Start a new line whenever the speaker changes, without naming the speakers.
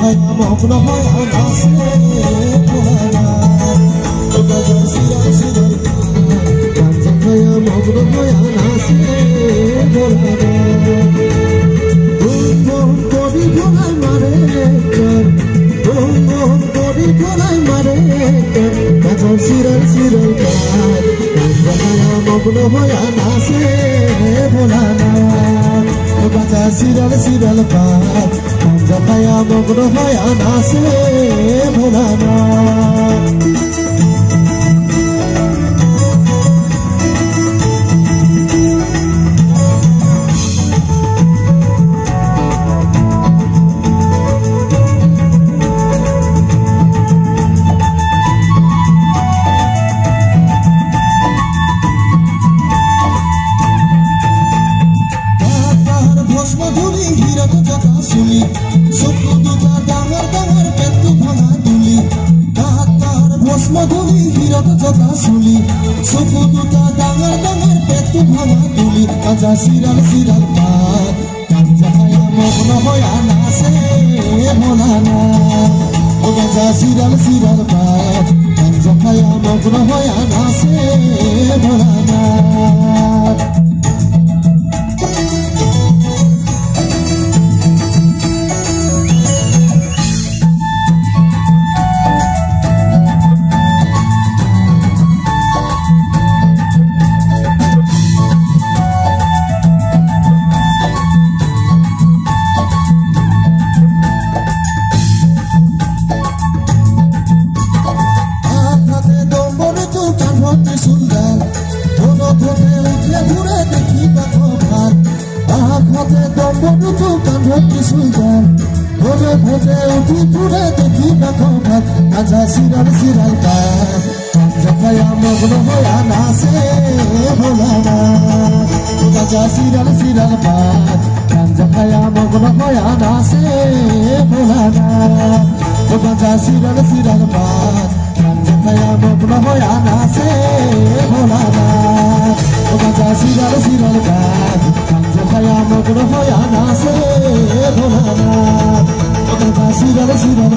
খায়া মগ্ন হয় নাচে ভোলানা গাজা সিরাল সিরাল গাঞ্জা খায়া মগ্ন হয় নাচে ভোলানা বুম বুম করি ভোলাই মারে বুম বুম করি ভোলাই মারে গাজা সিরাল সিরাল গাঞ্জা খায়া মগ্ন হয় নাচে ভোলানা গাজা সিরাল সিরাল গাঞ্জা খায়া মগ্ন হয় নাচে ভোলানা মধুলি হিরত জগা শুলি চকু দুটা ডাঙৰ ডাঙৰ পেটটো ভাঙা তুলি গাজা সিরাল সিরাল পাত গাঞ্জা খায়া মগ্ন হয়া নাচে ভোলানা গাজা সিরাল সিরাল পাত গাঞ্জা খায়া মগ্ন হয়া নাচে ভোলানা গাজা সিরাল সিরাল গাঞ্জা খায়া মগ্ন হয়া নাচে ভোলানা গাজা সিরাল সিরাল গাঞ্জা খায়া মগ্ন হয়া নাচে ভোলানা গাজা সিরাল সিরাল গাঞ্জা খায়া মগ্ন হয়া নাচে ভোলানা গাজা সিরাল সিরাল গাঞ্জা খায়া মগ্ন হয়া নাচে ভোলানা গাজা সিরাল সিরাল